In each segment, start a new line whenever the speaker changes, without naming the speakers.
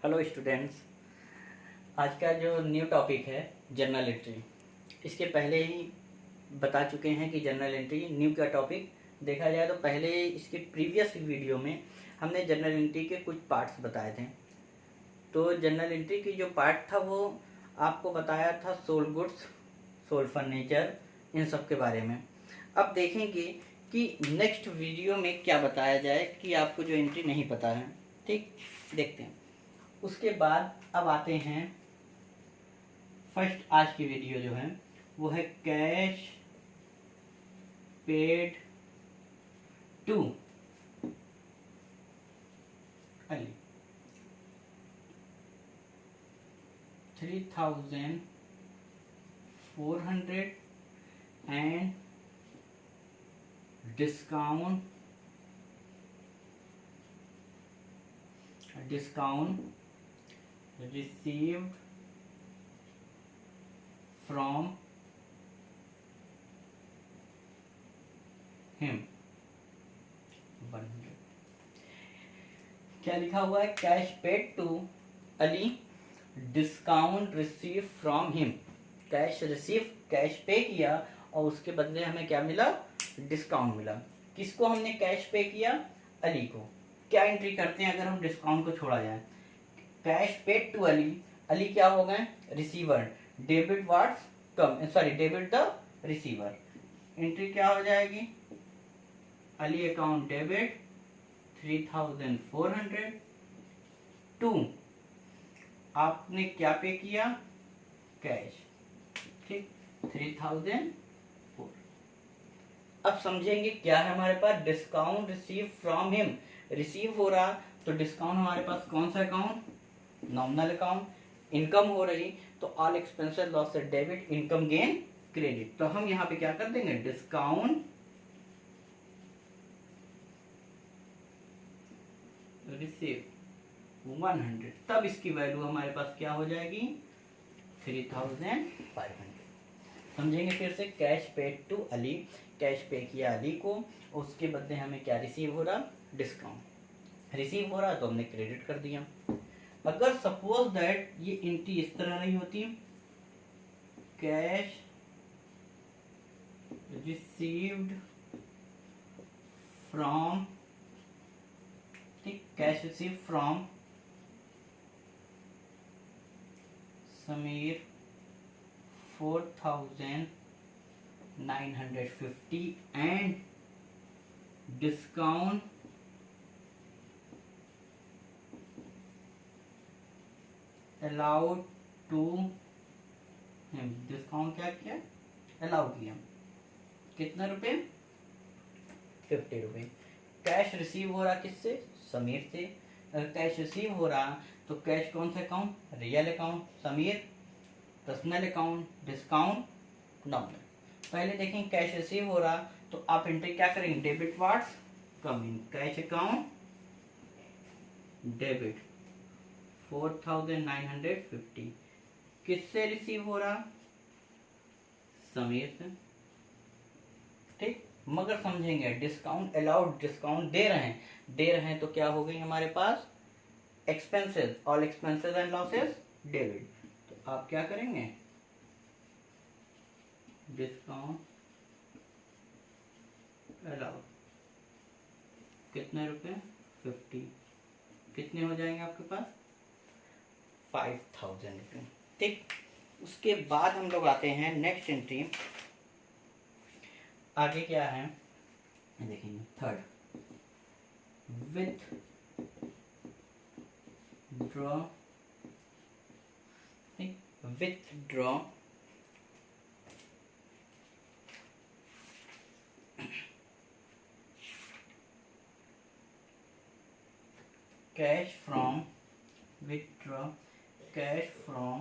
Hello students. आज का जो न्यू टॉपिक है जर्नल एंट्री। इसके पहले ही बता चुके हैं कि जर्नल एंट्री न्यू का टॉपिक देखा जाए तो पहले इसके प्रीवियस वीडियो में हमने जर्नल एंट्री के कुछ पार्ट्स बताए थे। तो जर्नल एंट्री की जो पार्ट था वो आपको बताया था सोल्ड गुड्स, सोल्ड फर्नीचर, इन सब के बारे में। अब देखेंगे कि नेक्स्ट वीडियो में क्या बताया जाए कि आपको जो एंट्री नहीं पता है। ठीक, देखते हैं। उसके बाद अब आते हैं फर्स्ट, आज की वीडियो जो है वो है cash paid to Ali 3,400 and discount received from him 100। क्या लिखा हुआ है? Cash paid to Ali, discount receive from him. Cash pay किया और उसके बदले हमें क्या मिला? डिस्काउंट मिला। किसको हमने कैश पे किया? अली को। क्या एंट्री करते हैं अगर हम डिस्काउंट को छोड़ा जाए? Cash paid to Ali, Ali क्या हो गए? Receiver. Debit what's come, sorry debit the receiver. Entry क्या हो जाएगी? अली अकाउंट डेबिट 3,400 टू, आपने क्या पे किया? कैश। ठीक, 3,004। अब समझेंगे क्या है हमारे पास? Discount receive from him. Receive हो रहा तो डिस्काउंट हमारे पास कौन सा अकाउंट? Nominal account. इनकम हो रही तो ऑल एक्सपेंसेस लॉस से डेबिट, इनकम गेन क्रेडिट। तो हम यहाँ पे क्या कर देंगे? डिस्काउंट रिसीव 100, तब इसकी वैल्यू हमारे पास क्या हो जाएगी? 3,500। समझेंगे फिर से। Cash paid to Ali, cash pay किया अली को, उसके बदले हमें क्या रिसीव हो रहा? डिस्काउंट। रिसीव हो रहा तो हमने क्रेडिट कर दिया। अगर सपोज दैट ये एंट्री इस तरह नहीं होती, कैश रिसीव्ड फ्रॉम, ठीक, cash receive from Sameer 4,950 and discount allowed to him। Discount क्या किया? अलाउ किया। कितना रुपए? 50 रुपए। कैश रिसीव हो रहा किससे? समीर से। अगर कैश रिसीव हो रहा तो कैश कौन सा account? Real account. Sameer personal account, discount nominal. पहले देखें, कैश रिसीव हो रहा तो आप एंट्री क्या करेंगे? Debit what's coming, cash account debit 4,950। किससे रिसीव हो रहा? समीर से। ठीक, मगर समझेंगे डिस्काउंट अलाउड, डिस्काउंट दे रहे हैं तो क्या हो गई हमारे पास? Expenses, all expenses and losses debit. तो आप क्या करेंगे? डिस्काउंट अलाउड कितने रुपए? 50। कितने हो जाएंगे आपके पास? 5,000 रुपये। ठीक, उसके बाद हम लोग आते हैं नेक्स्ट एंट्री। आगे क्या है देखेंगे। Third, with draw, withdraw cash from, withdraw cash from,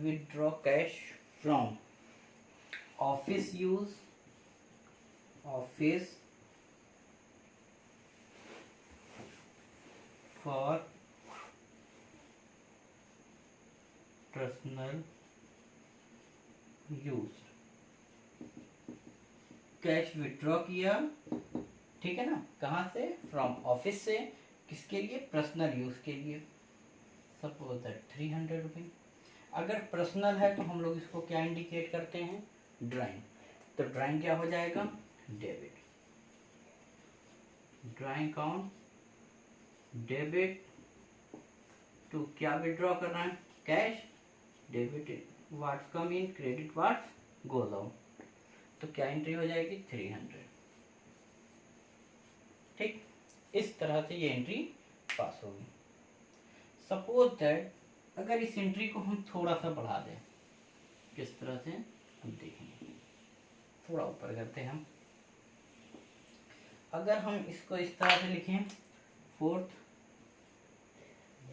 withdraw cash from office use, office for personal use. Cash withdraw किया, ठीक है ना, कहाँ से? फ्रॉम ऑफिस से। किसके लिए? पर्सनल यूज़ के लिए। सपोज दैट 300 रुपये। अगर पर्सनल है तो हम लोग इसको क्या इंडिकेट करते हैं? ड्राइंग। तो ड्राइंग क्या हो जाएगा? Debit. Drawing account debit to क्या विड्रॉ करना है? Cash. Debit what's come in, credit what's goes out. तो क्या एंट्री हो जाएगी? 300। ठीक, इस तरह से ये एंट्री पास होगी। सपोज दैट अगर इस एंट्री को हम थोड़ा सा बढ़ा दें, किस तरह से हम देखेंगे, थोड़ा ऊपर करते हैं हम। अगर हम इसको इस तरह से लिखें, fourth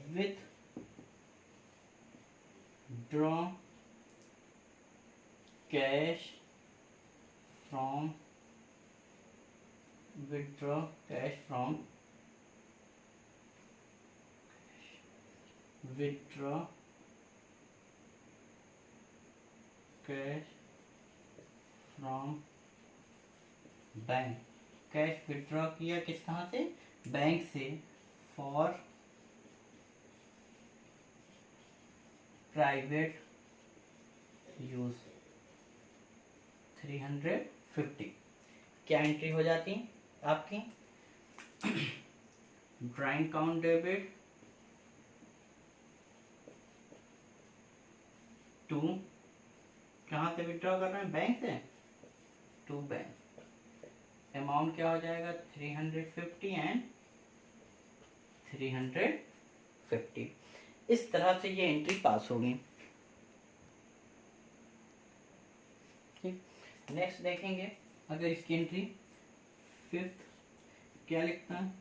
with draw cash from, withdraw cash from, withdraw cash from bank. Cash withdraw किया किस कहाँ से? बैंक से। For private use 350। क्या एंट्री हो जाती है आपकी? ड्राइंग अकाउंट डेबिट टू, कहाँ से विड्रॉ कर रहे हैं? बैंक से। To bank. अमाउंट क्या हो जाएगा? 350 एंड 350। इस तरह से ये एंट्री पास होगी। ठीक, नेक्स्ट देखेंगे। अगर इसकी एंट्री फिफ्थ क्या लिखता है?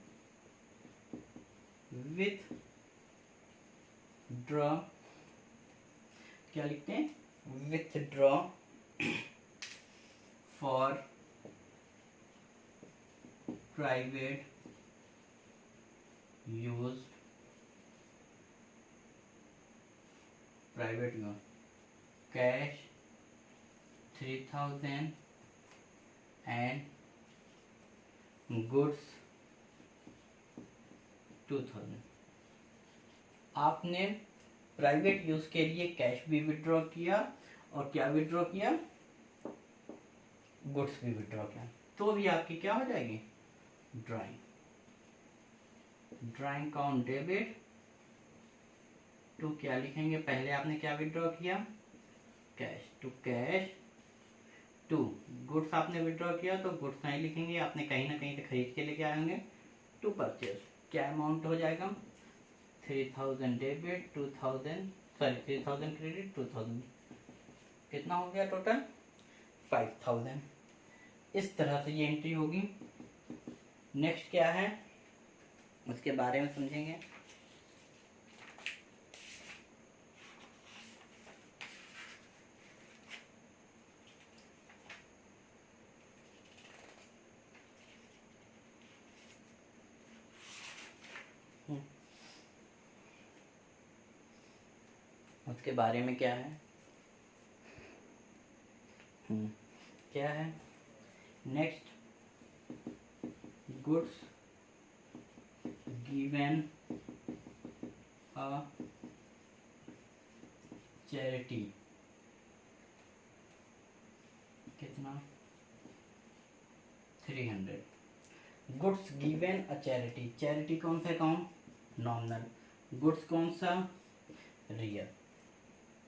विथ ड्रॉ, क्या लिखते हैं? With draw for private use, private use cash 3000 and goods 2000। आपने प्राइवेट यूज के लिए कैश भी विड्रॉ किया और क्या विड्रॉ किया? गुड्स भी विड्रॉ किया, तो भी आपकी क्या हो जाएगी? Drawing. Drawing account debit to क्या लिखेंगे? पहले आपने क्या विड्रॉ किया? Cash. To cash to goods आपने विड्रॉ किया तो गुड्स नहीं लिखेंगे, आपने कहीं ना कहीं से खरीद के लेके आए होंगे। टू परचेज क्या अमाउंट हो जाएगा? 3000 डेबिट 2000, सॉरी 3000 क्रेडिट 2000, कितना हो गया टोटल? 5000। इस तरह से ये एंट्री होगी। नेक्स्ट क्या है उसके बारे में समझेंगे। उसके बारे में क्या है? क्या है next? Goods given a charity, कितना? 300। Goods given a charity, charity कौन सा अकाउंट? नॉमिनल। गुड्स कौन सा? रियल।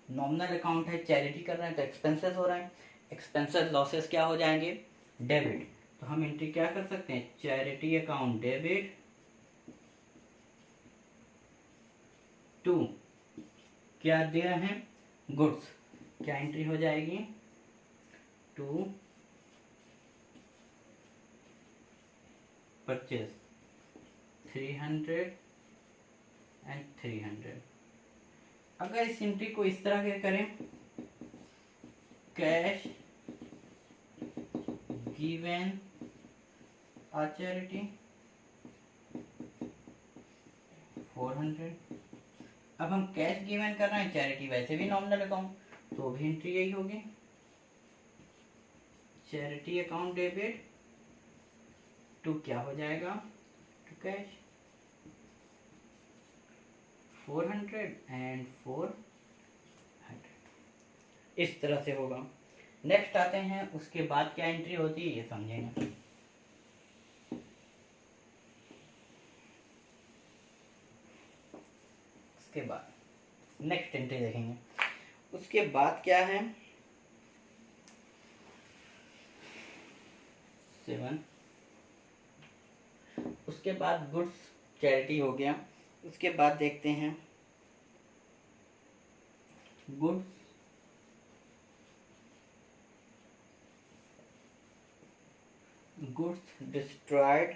नॉमिनल अकाउंट है, चैरिटी कर रहे हैं तो एक्सपेंसेस हो रहा है, एक्सपेंसेस लॉसेस क्या हो जाएंगे? डेबिट। तो हम एंट्री क्या कर सकते हैं? चैरिटी अकाउंट डेबिट टू क्या दिया है? गुड्स। क्या एंट्री हो जाएगी? To purchase 300 and 300। अगर इस एंट्री को इस तरह के करें, कैश गिवन अ चैरिटी 400। अब हम कैश गिवन कर रहे हैं, चैरिटी वैसे भी नॉमिनल अकाउंट, तो भी एंट्री यही होगी। चैरिटी अकाउंट डेबिट टू क्या हो जाएगा? टू कैश 400 एंड 400, इस तरह से होगा। नेक्स्ट आते हैं, उसके बाद क्या एंट्री होती है ये समझेंगे। उसके बाद नेक्स्ट एंट्री देखेंगे। उसके बाद क्या है, 7। उसके बाद गुड्स चैरिटी हो गया। उसके बाद देखते हैं goods destroyed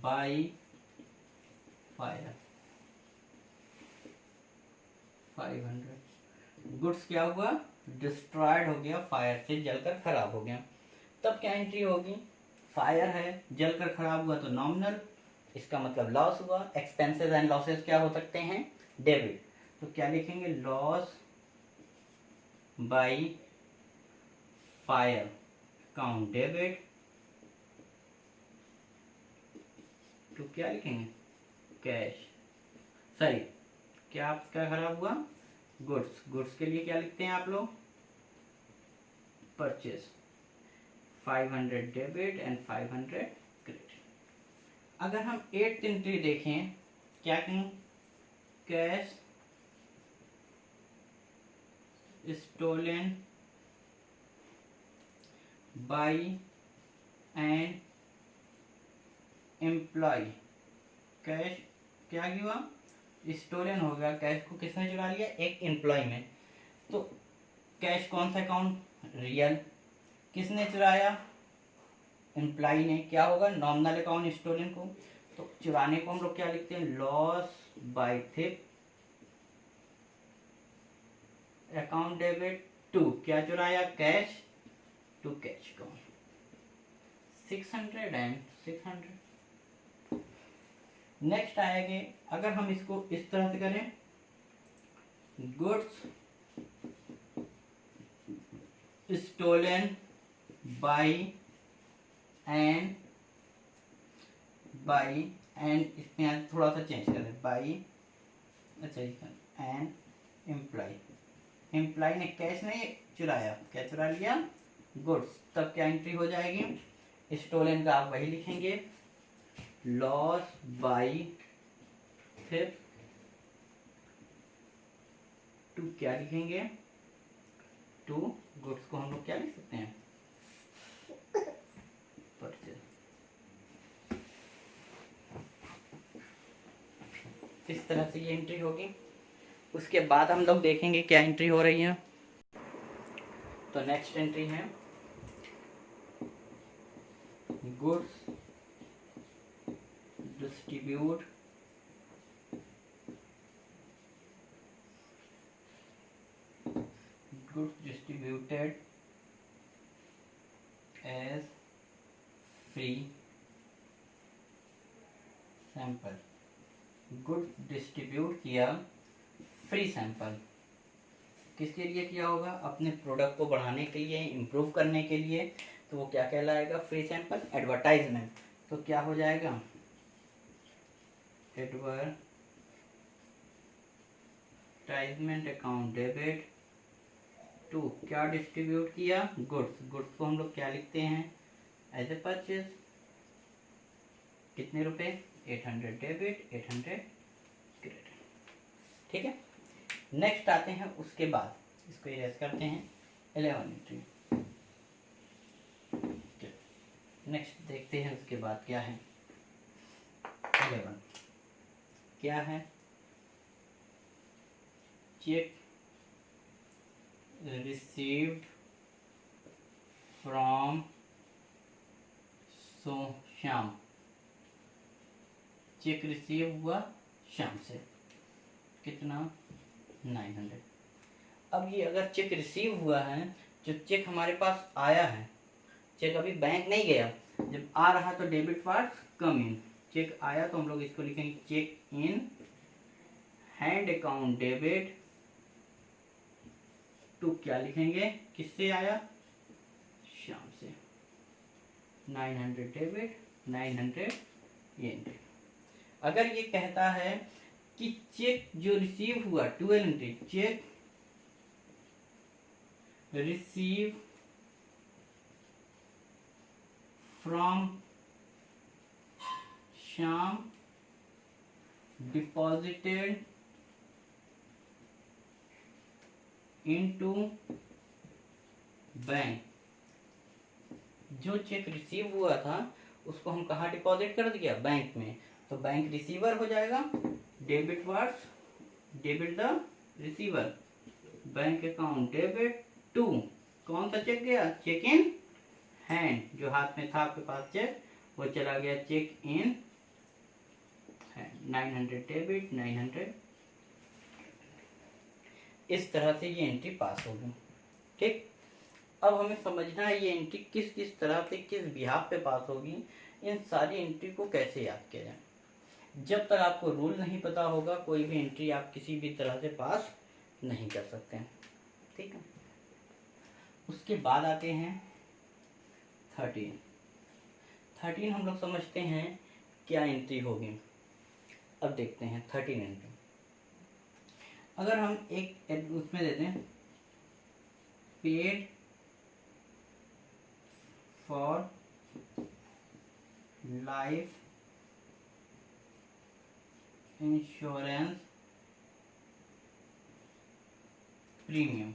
by fire, 500। Goods क्या हुआ, डिस्ट्रॉयड हो गया, फायर से जलकर खराब हो गया। तब क्या एंट्री होगी, फायर है, जलकर खराब हुआ तो नॉमिनल, इसका मतलब लॉस हुआ। एक्सपेंसेस एंड लॉसेस क्या हो सकते हैं, डेबिट। तो क्या लिखेंगे, loss by fire account debit तो क्या लिखेंगे, कैश, सॉरी क्या आपका खराब हुआ, गुड्स के लिए क्या लिखते हैं आप लोग, परचेस, 500 डेबिट एंड 500 क्रेडिट। अगर हम 8th एंट्री देखें, क्या कहें, cash stolen by an employ. Cash क्या हुआ, स्टोलन हो गया, कैश को किसने चुरा लिया, एक एम्प्लॉय में। तो कैश कौन सा अकाउंट, रियल, किसने चुराया, एम्प्लॉय ने, क्या होगा, नॉमिनल अकाउंट स्टोलन को। तो चुराने को हम लोग क्या लिखते हैं, loss by thief account debit to, क्या चुराया, cash, to cash account, 600 and 600। Next आएंगे, अगर हम इसको इस तरह से करें, गुड्स स्टोलन बाय एन इसमें थोड़ा सा चेंज कर दें, बाय, अच्छा एन एम्प्लॉय ने कैश नहीं चुराया, क्या चुरा लिया, गुड्स। तब क्या एंट्री हो जाएगी, स्टोलन का आप वही लिखेंगे, लॉस बाय थिप टू, क्या लिखेंगे, टू गुड्स को हम लोग क्या लिख सकते हैं, परचेज। इस तरह से ये एंट्री होगी। उसके बाद हम लोग देखेंगे क्या एंट्री हो रही है। तो नेक्स्ट एंट्री है goods distribute distributed as free sample। Good distribute किया फ्री सैंपल, किसके लिए किया होगा, अपने प्रोडक्ट को बढ़ाने के लिए, इम्प्रूव करने के लिए। तो वो क्या कहलाएगा, फ्री सैंपल एडवर्टाइजमेंट। तो क्या हो जाएगा, एडवर्टाइजमेंट अकाउंट डेबिट टू, क्या डिस्ट्रीब्यूट किया, गुड्स को हम लोग क्या लिखते हैं, एज ए परचेज, कितने रुपए, 800 डेबिट 800 क्रेडिट। ठीक है। नेक्स्ट आते हैं, उसके बाद इसको इरेज करते हैं, 11 एंट्री। नेक्स्ट देखते हैं उसके बाद क्या है, 11 क्या है, cheque received from Shyam, cheque receive हुआ श्याम से, कितना, 900। अब ये अगर चेक रिसीव हुआ है, जो चेक हमारे पास आया है, चेक अभी बैंक नहीं गया, जब आ रहा तो debit was come in, cheque आया तो हम लोग इसको लिखेंगे cheque in hand account debit to, क्या लिखेंगे, किससे आया, श्याम से, 900 डेबिट 900 ये एंट्री। अगर ये कहता है कि चेक जो रिसीव हुआ, 12 entry, check receive from Shyam deposited into bank, जो चेक रिसीव हुआ था उसको हम कहाँ डिपॉजिट कर दिया, बैंक में, तो बैंक रिसीवर हो जाएगा। Debit words, debit the receiver, bank account debit to, कौन सा चेक गया, चेक इन हैंड, जो हाथ में था आपके पास चेक, वो चला गया चेक इन हैंड, 900 डेबिट 900। इस तरह से ये एंट्री पास होगी। ठीक, अब हमें समझना है ये एंट्री किस किस तरह से, किस बिहाफ पे पास होगी, इन सारी एंट्री को कैसे याद किया जाए। जब तक आपको रूल नहीं पता होगा, कोई भी एंट्री आप किसी भी तरह से पास नहीं कर सकते हैं। ठीक है, उसके बाद आते हैं 13 हम लोग समझते हैं क्या एंट्री होगी। अब देखते हैं 13 एंट्री। अगर हम एक उसमें देते हैं paid for life insurance premium,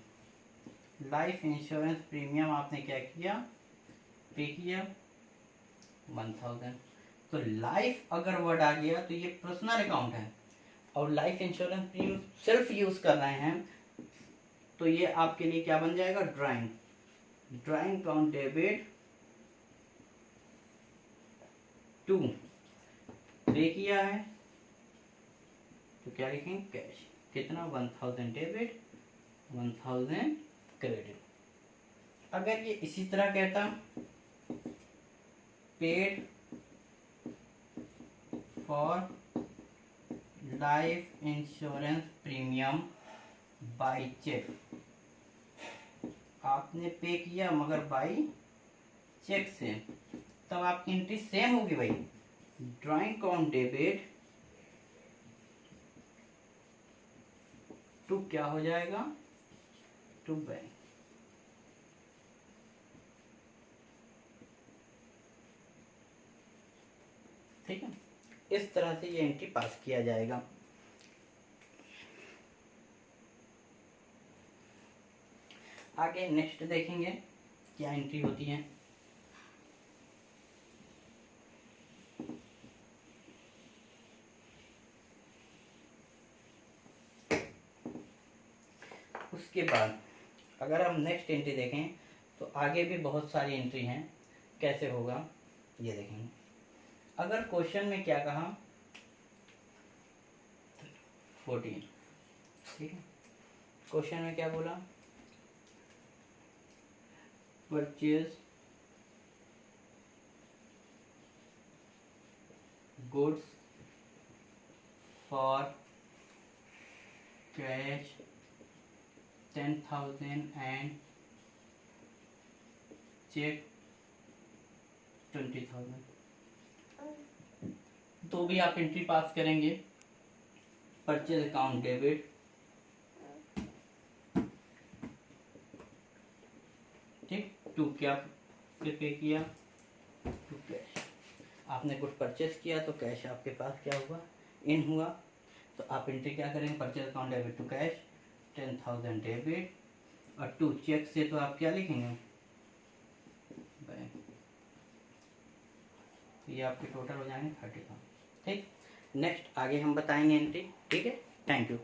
life insurance premium आपने क्या किया, पे किया 1000। तो लाइफ अगर वर्ड आ गया तो ये पर्सनल अकाउंट है, और life insurance premium self use कर रहे हैं, तो ये आपके लिए क्या बन जाएगा, drawing, drawing account debit to, pay किया है तो क्या लिखेंगे, कैश, कितना 1000 डेबिट 1000 क्रेडिट। अगर ये इसी तरह कहता paid for life insurance premium by cheque, आपने पे किया मगर बाय चेक से, तब आपकी एंट्री सेम होगी भाई, ड्राइंग अकाउंट डेबिट टू क्या हो जाएगा, टू बैंक। ठीक है, इस तरह से ये एंट्री पास किया जाएगा। आगे नेक्स्ट देखेंगे क्या एंट्री होती है। उसके बाद अगर हम नेक्स्ट एंट्री देखें तो आगे भी बहुत सारी एंट्री हैं, कैसे होगा ये देखेंगे। अगर क्वेश्चन में क्या कहा 14, ठीक है, क्वेश्चन में क्या बोला, purchase goods for cash 10,000 and cheque 20,000, तो भी आप एंट्री पास करेंगे, परचेज अकाउंट डेबिट, ठीक, टू क्या पे किया, टू कैश, आपने कुछ परचेज किया तो कैश आपके पास क्या हुआ, इन हुआ, तो आप एंट्री क्या करेंगे, purchase account debit to cash 10,000 debit, और टू चेक से तो आप क्या लिखेंगे, बैंक, ये आपके टोटल हो जाएंगे 30,000। ठीक, नेक्स्ट आगे हम बताएंगे एंट्री। ठीक है, थैंक यू।